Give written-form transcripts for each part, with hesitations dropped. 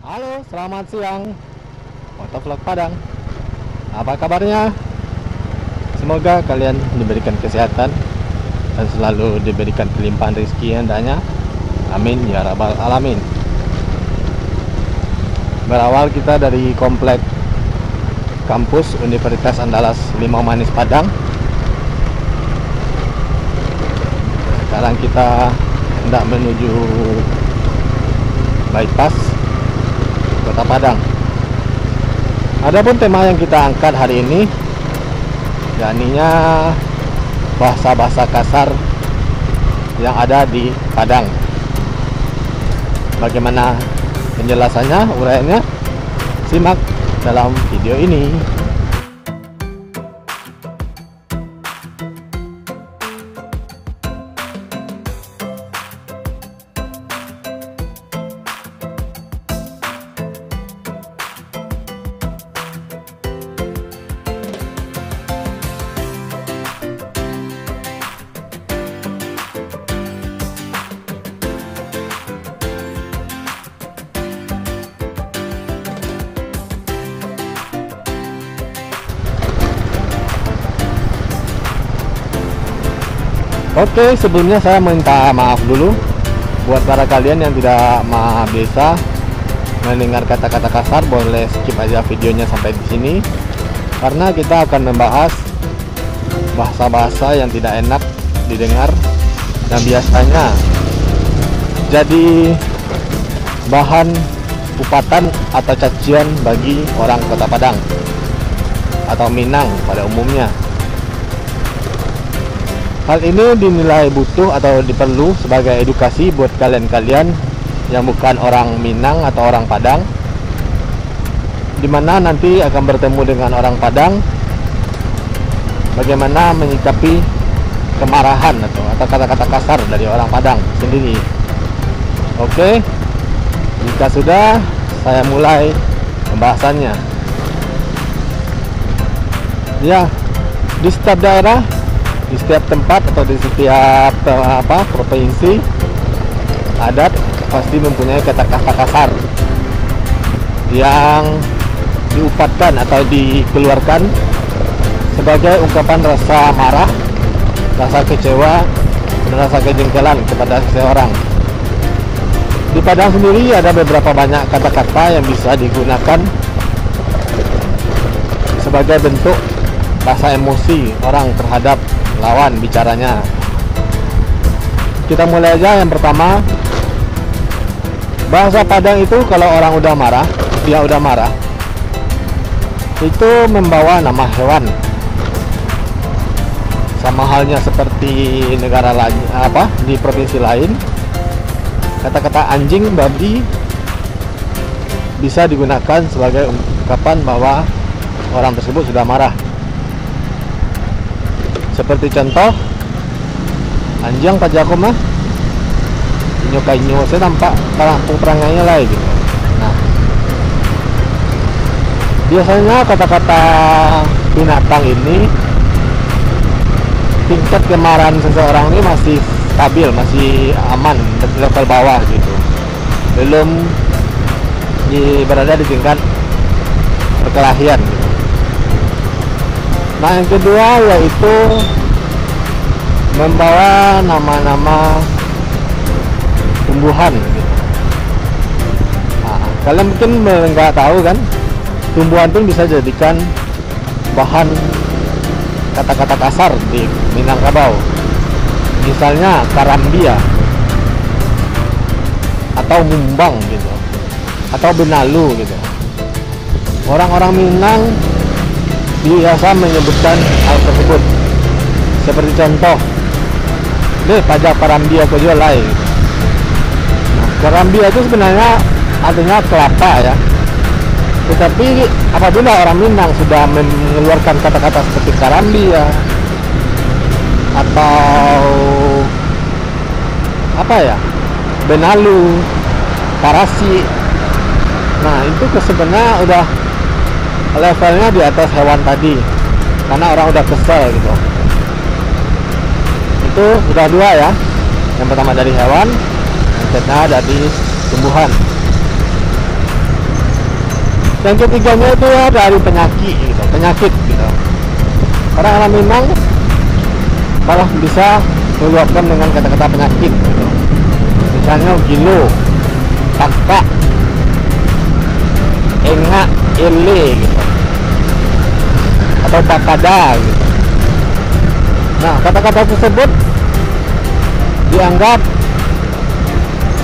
Halo, selamat siang. Motovlog Padang. Apa kabarnya? Semoga kalian diberikan kesehatan dan selalu diberikan kelimpahan rezeki yang hendaknya. Amin ya rabbal alamin. Berawal kita dari komplek kampus Universitas Andalas Limau Manis Padang. Sekarang kita hendak menuju bypass Kota Padang. Adapun tema yang kita angkat hari ini, yakninya bahasa-bahasa kasar yang ada di Padang. Bagaimana penjelasannya, uraiannya? Simak dalam video ini. Oke, sebelumnya saya minta maaf dulu buat para kalian yang tidak bisa mendengar kata-kata kasar. Boleh skip aja videonya sampai di sini, karena kita akan membahas bahasa-bahasa yang tidak enak didengar dan biasanya jadi bahan upatan atau cacian bagi orang Kota Padang atau Minang pada umumnya. Hal ini dinilai butuh atau diperlu sebagai edukasi buat kalian-kalian yang bukan orang Minang atau orang Padang, dimana nanti akan bertemu dengan orang Padang, bagaimana menyikapi kemarahan atau kata-kata kasar dari orang Padang sendiri. Oke, jika sudah, saya mulai pembahasannya. Ya, di setiap daerah, di setiap tempat atau di setiap provinsi adat pasti mempunyai kata-kata kasar yang diupatkan atau dikeluarkan sebagai ungkapan rasa marah, rasa kecewa, dan rasa kejengkelan kepada seseorang. Di Padang sendiri ada beberapa banyak kata-kata yang bisa digunakan sebagai bentuk rasa emosi orang terhadap lawan bicaranya. Kita mulai aja. Yang pertama, bahasa Padang itu kalau orang udah marah, dia udah marah, itu membawa nama hewan. Sama halnya seperti negara lain, di provinsi lain, kata-kata anjing, babi bisa digunakan sebagai ungkapan bahwa orang tersebut sudah marah. Seperti contoh, anjing pajaku mah inyo saya nampak kampung perangainya lah gitu. Nah, biasanya kata-kata binatang ini, tingkat kemarahan seseorang ini masih stabil, masih aman di level bawah gitu, belum berada di tingkat perkelahian gitu. Nah, yang kedua yaitu membawa nama-nama tumbuhan gitu. Nah, kalian mungkin nggak tahu kan, tumbuhan pun bisa jadikan bahan kata-kata kasar di Minangkabau. Misalnya karambia atau mumbang gitu, atau benalu gitu. Orang-orang Minang biasa menyebutkan hal tersebut. Seperti contoh, deh pajak karambia ko jual lai. Nah, karambia itu sebenarnya artinya kelapa ya. Tetapi apabila orang Minang sudah mengeluarkan kata-kata seperti karambia atau benalu, parasi, nah itu sebenarnya udah levelnya di atas hewan tadi, karena orang udah kesel gitu. Itu udah dua ya. Yang pertama dari hewan, yang kedua dari tumbuhan. Yang ketiganya itu ya dari penyakit gitu, penyakit gitu. Orang Minang malah bisa meluapkan dengan kata-kata penyakit gitu. Misalnya gilo, kakak, engak, ele gitu, atau bakada gitu. Nah, kata-kata tersebut dianggap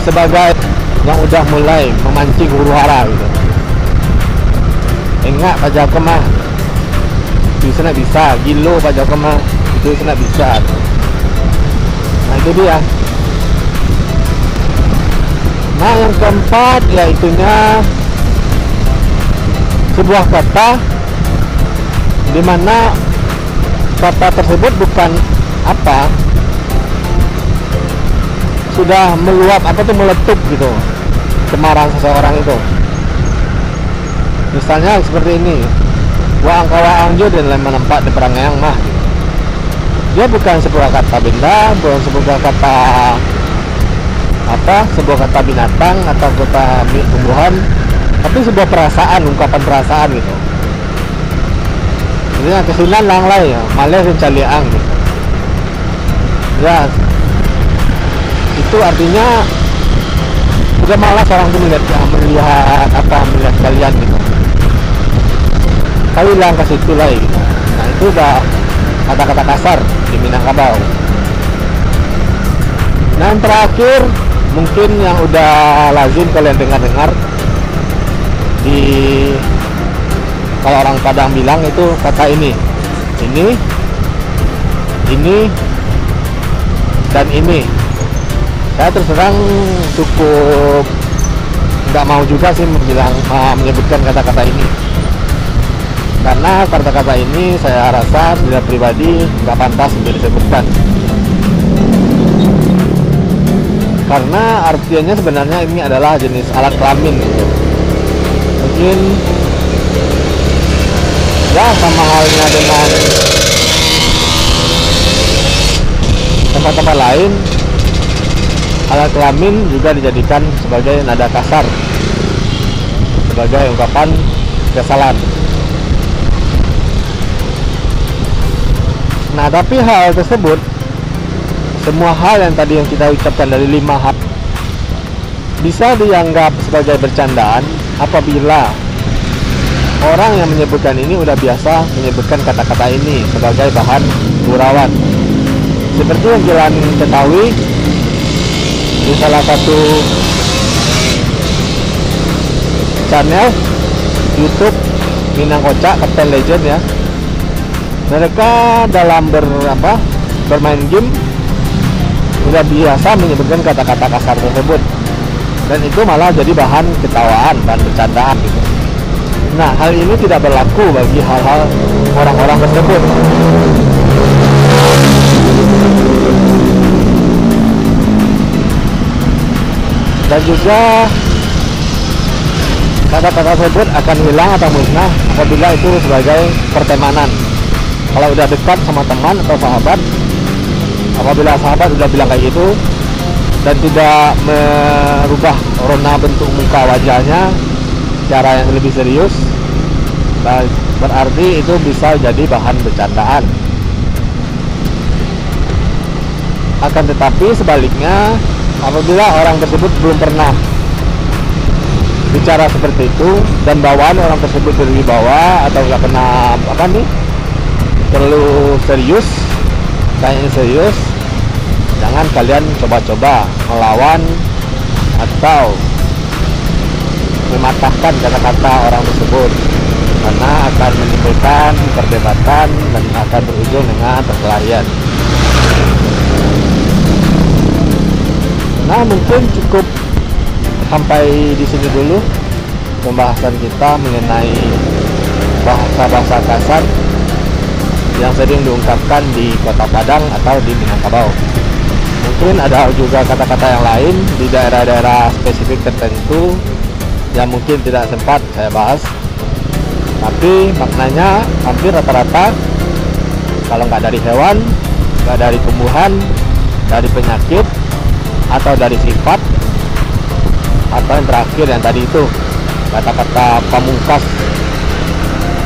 sebagai yang udah mulai memancing huru hara gitu. Engak pajak kemah itu sana bisa, gilo pajak kemah itu sana bisa. Nah, itu dia. Nah, yang keempat yaitunya sebuah kata di mana kata tersebut bukan apa, sudah meluap atau tuh meletup gitu kemarahan seseorang itu. Misalnya seperti ini, wa angkawa angjo dan lain menempat di perangaiang mah gitu. Dia bukan sebuah kata benda, bukan sebuah kata apa, sebuah kata binatang atau kata tumbuhan, tapi sebuah perasaan, ungkapan perasaan gitu. Jadi kesinan lang lai ya, malah sencaliang gitu. Ya, itu artinya udah malas orang tuh melihat kalian gitu. Kali lang ke situ lah gitu. Nah, itu udah kata-kata kasar di Minangkabau. Nah, yang terakhir mungkin yang udah lazim kalian dengar di kalau orang Padang bilang itu kata ini dan ini. Saya terus terang cukup nggak mau juga sih menyebutkan kata-kata ini, karena kata-kata ini saya rasa tidak pribadi nggak pantas untuk disebutkan, karena artinya sebenarnya ini adalah jenis alat kelamin gitu. Mungkin ya sama halnya dengan tempat-tempat lain, alat kelamin juga dijadikan sebagai nada kasar, sebagai ungkapan kekesalan. Nah, tapi hal tersebut, semua hal yang tadi yang kita ucapkan dari 5 hal, bisa dianggap sebagai bercandaan apabila orang yang menyebutkan ini udah biasa menyebutkan kata-kata ini sebagai bahan gurauan. Seperti yang kalian ketahui di salah satu channel YouTube Minang Kocak, Kapten Legend ya, mereka dalam bermain game udah biasa menyebutkan kata-kata kasar tersebut, dan itu malah jadi bahan ketawaan dan bercandaan gitu. Nah, hal ini tidak berlaku bagi hal-hal orang-orang tersebut. Dan juga kata-kata tersebut akan hilang atau musnah apabila itu sebagai pertemanan. Kalau udah dekat sama teman atau sahabat, apabila sahabat udah bilang kayak gitu dan tidak merubah rona bentuk muka wajahnya cara yang lebih serius, berarti itu bisa jadi bahan bercandaan. Akan tetapi sebaliknya, apabila orang tersebut belum pernah bicara seperti itu dan bawaan orang tersebut berwibawa atau nggak pernah terlalu serius, kayaknya serius, jangan kalian coba-coba melawan atau mematahkan kata-kata orang tersebut, karena akan menimbulkan perdebatan dan akan berujung dengan perkelahian. Nah, mungkin cukup sampai di sini dulu pembahasan kita mengenai bahasa-bahasa kasar yang sering diungkapkan di Kota Padang atau di Minangkabau. Mungkin ada juga kata-kata yang lain di daerah-daerah spesifik tertentu yang mungkin tidak sempat saya bahas, tapi maknanya hampir rata-rata, kalau nggak dari hewan, nggak dari tumbuhan, dari penyakit, atau dari sifat, atau yang terakhir yang tadi itu kata-kata pamungkas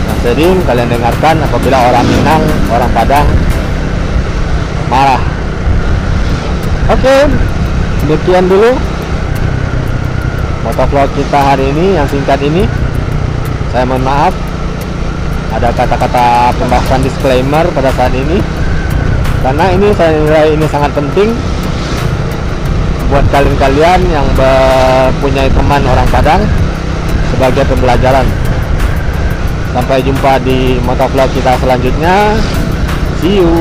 yang sering kalian dengarkan apabila orang Minang, orang Padang marah. Oke, demikian dulu motovlog kita hari ini yang singkat ini. Saya mohon maaf ada kata-kata pembahasan disclaimer pada saat ini, karena ini saya nilai ini sangat penting buat kalian-kalian yang mempunyai teman orang Padang sebagai pembelajaran. Sampai jumpa di motovlog kita selanjutnya. See you.